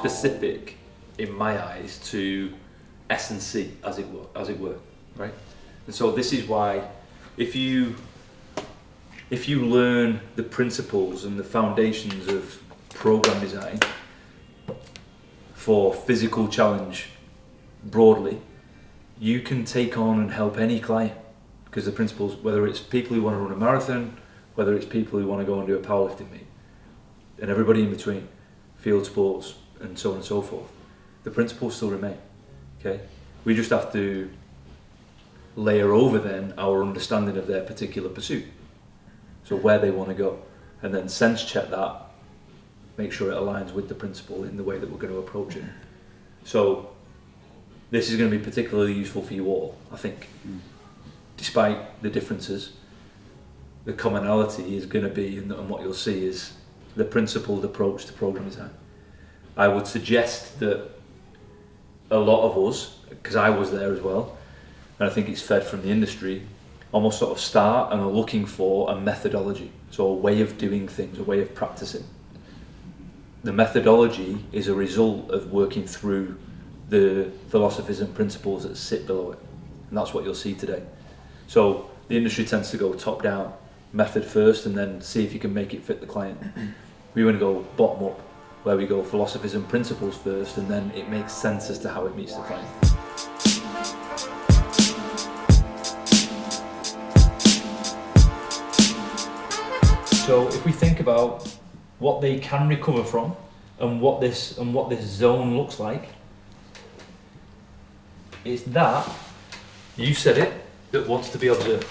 specific in my eyes to S&C, as it were, right? And so this is why if you learn the principles and the foundations of program design for physical challenge broadly, you can take on and help any client, because the principles, whether it's people who want to run a marathon, whether it's people who want to go and do a powerlifting meet, and everybody in between, field sports and so on and so forth, the principles still remain. Okay, we just have to layer over then our understanding of their particular pursuit, so where they want to go, and then sense check that, make sure it aligns with the principle in the way that we're going to approach it. So this is going to be particularly useful for you all, I think. Despite the differences, the commonality is going to be, and what you'll see is the principled approach to program design. I would suggest that a lot of us, because I was there as well, and I think it's fed from the industry, almost sort of start and are looking for a methodology, so a way of doing things, a way of practicing. The methodology is a result of working through the philosophies and principles that sit below it, and that's what you'll see today. So the industry tends to go top down, method first, and then see if you can make it fit the client. We want to go bottom up, where we go philosophies and principles first, and then it makes sense as to how it meets the client. So if we think about what they can recover from and what this zone looks like, it's that, you said it, that wants to be observed.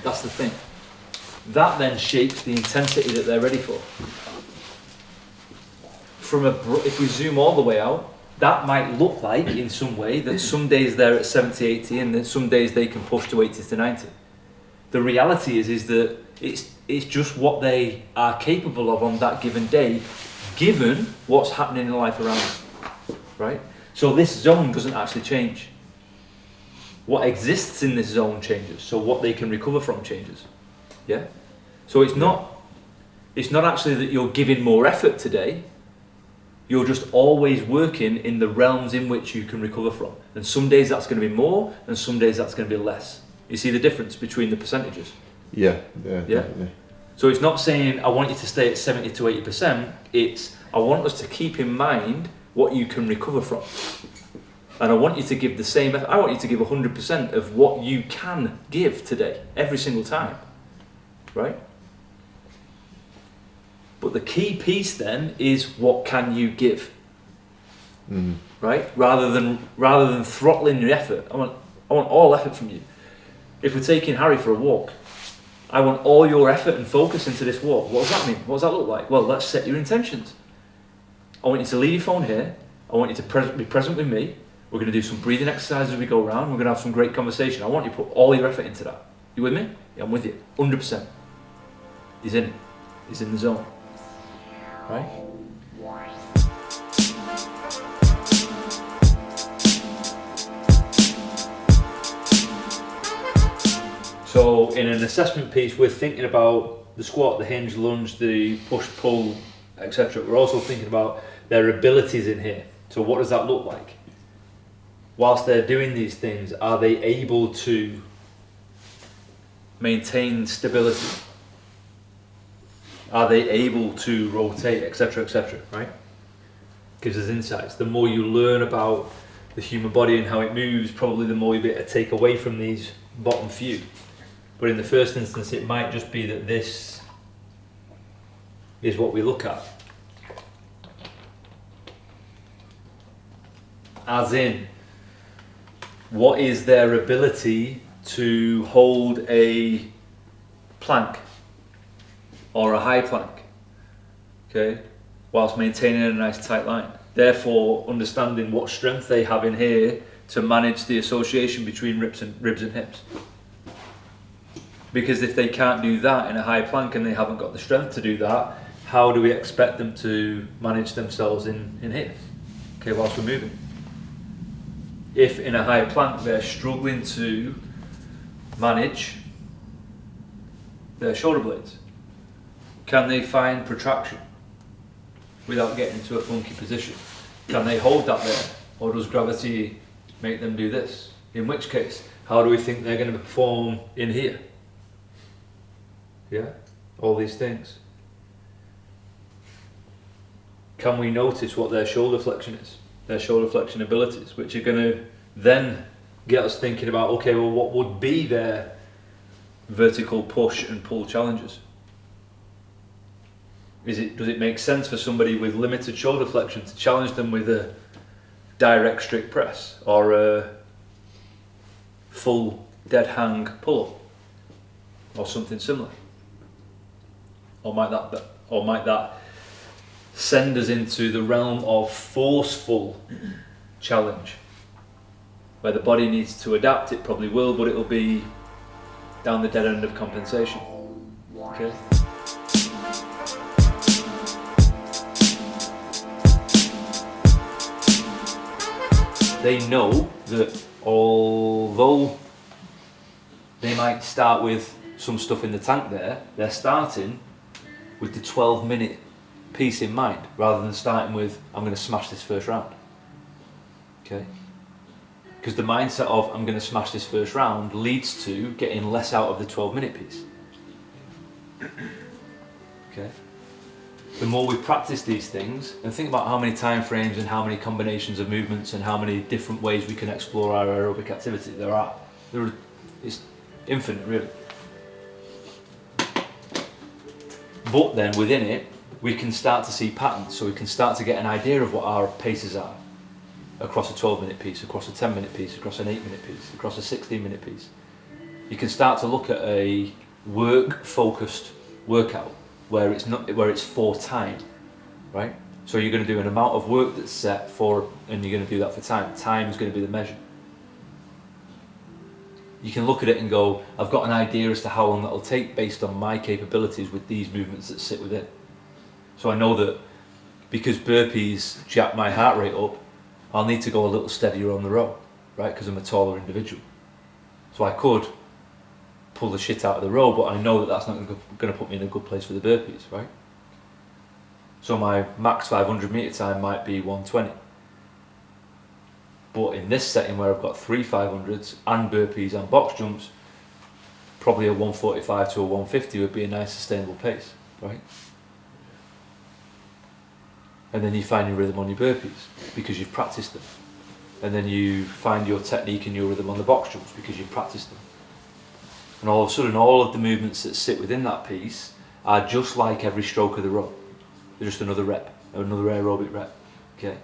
That's the thing. That then shapes the intensity that they're ready for. If we zoom all the way out, that might look like in some way that some days they're at 70, 80 and then some days they can push to 80 to 90. The reality is that it's just what they are capable of on that given day, given what's happening in life around them, right? So this zone doesn't actually change. What exists in this zone changes, so what they can recover from changes. Yeah? So it's not actually that you're giving more effort today, you're just always working in the realms in which you can recover from. And some days that's going to be more, and some days that's going to be less. You see the difference between the percentages? Yeah. Definitely. So it's not saying I want you to stay at 70 to 80%, it's I want us to keep in mind what you can recover from. And I want you to give the same, I want you to give 100% of what you can give today, every single time, right? But the key piece then is what can you give, right? Rather than throttling your effort. I want all effort from you. If we're taking Harry for a walk, I want all your effort and focus into this walk. What does that mean? What does that look like? Well, let's set your intentions. I want you to leave your phone here. I want you to be present with me. We're going to do some breathing exercises as we go around. We're going to have some great conversation. I want you to put all your effort into that. You with me? Yeah, I'm with you. 100%. He's in it. He's in the zone. Right? So in an assessment piece, we're thinking about the squat, the hinge, lunge, the push, pull, etc. We're also thinking about their abilities in here. So what does that look like? Whilst they're doing these things, are they able to maintain stability? Are they able to rotate, etc., etc., right? Gives us insights. The more you learn about the human body and how it moves, probably the more you'll be able to take away from these bottom few. But in the first instance, it might just be that this is what we look at. As in, what is their ability to hold a plank or a high plank, okay, whilst maintaining a nice tight line. Therefore, understanding what strength they have in here to manage the association between ribs and hips. Because if they can't do that in a high plank and they haven't got the strength to do that, how do we expect them to manage themselves in here, okay, whilst we're moving? If in a high plank they're struggling to manage their shoulder blades? Can they find protraction without getting into a funky position? Can they hold that there? Or does gravity make them do this? In which case, how do we think they're going to perform in here? Yeah, all these things. Can we notice what their shoulder flexion is? Their shoulder flexion abilities, which are going to then get us thinking about, okay, well, what would be their vertical push and pull challenges? Does it make sense for somebody with limited shoulder flexion to challenge them with a direct strict press or a full dead hang pull-up or something similar? Or might that send us into the realm of forceful challenge, where the body needs to adapt? It probably will, but it'll be down the dead end of compensation. Okay. They know that although they might start with some stuff in the tank there, they're starting with the 12-minute piece in mind, rather than starting with, I'm going to smash this first round. Okay? Because the mindset of, I'm going to smash this first round, leads to getting less out of the 12-minute piece. Okay? The more we practice these things, and think about how many time frames and how many combinations of movements and how many different ways we can explore our aerobic activity there are. It's infinite, really. But then within it, we can start to see patterns, so we can start to get an idea of what our paces are across a 12-minute piece, across a 10-minute piece, across an 8-minute piece, across a 16-minute piece. You can start to look at a work-focused workout where it's for time, right? So you're going to do an amount of work that's set for, and you're going to do that for time. Time is going to be the measure. You can look at it and go, I've got an idea as to how long that'll take based on my capabilities with these movements that sit within. So I know that because burpees jack my heart rate up, I'll need to go a little steadier on the row, right? Because I'm a taller individual. So I could pull the shit out of the row, but I know that that's not going to put me in a good place for the burpees, right? So my max 500 meter time might be 120. But in this setting where I've got 3 500s and burpees and box jumps, probably a 145 to a 150 would be a nice sustainable pace, right? And then you find your rhythm on your burpees because you've practiced them. And then you find your technique and your rhythm on the box jumps because you've practiced them. And all of a sudden, all of the movements that sit within that piece are just like every stroke of the row. They're just another rep, another aerobic rep, okay?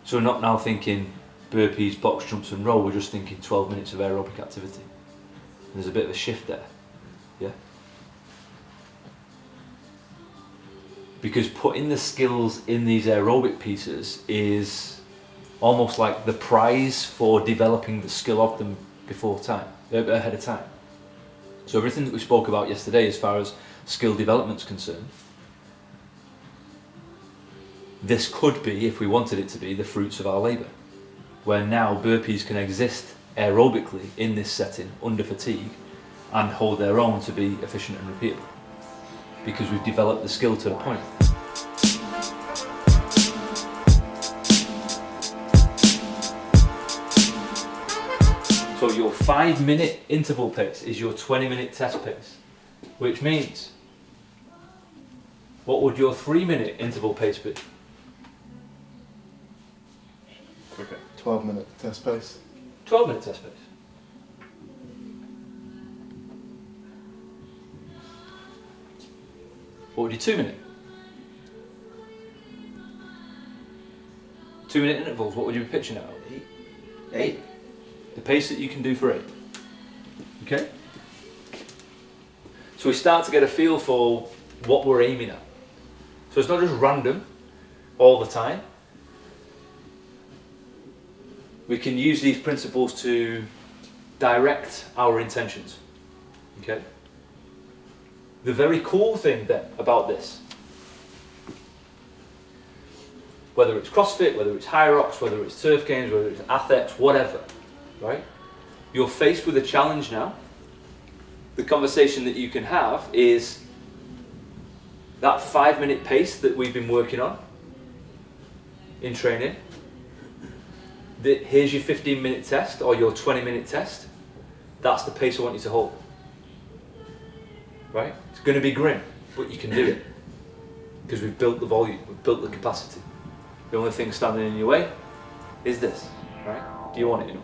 So we're not now thinking burpees, box jumps and row, we're just thinking 12 minutes of aerobic activity. And there's a bit of a shift there, yeah? Because putting the skills in these aerobic pieces is almost like the prize for developing the skill of them ahead of time. So everything that we spoke about yesterday as far as skill development is concerned, this could be, if we wanted it to be, the fruits of our labour, where now burpees can exist aerobically in this setting under fatigue and hold their own to be efficient and repeatable, because we've developed the skill to the point. So your 5-minute interval pace is your 20-minute test pace, which means, what would your 3-minute interval pace be? Okay. 12-minute test pace. 12-minute test pace. What would your 2-minute? 2-minute intervals, what would you be pitching at? 8. The pace that you can do for 8. Okay? So we start to get a feel for what we're aiming at. So it's not just random all the time. We can use these principles to direct our intentions. Okay? The very cool thing then about this, whether it's CrossFit, whether it's High Rocks, whether it's Turf Games, whether it's Athex, whatever, right? You're faced with a challenge now the conversation that you can have is that 5-minute pace that we've been working on in training. Here's your 15-minute test or your 20-minute test. That's the pace I want you to hold. Right? It's going to be grim, but you can do it because we've built the volume, we've built the capacity. The only thing standing in your way is this. Right? Do you want it enough?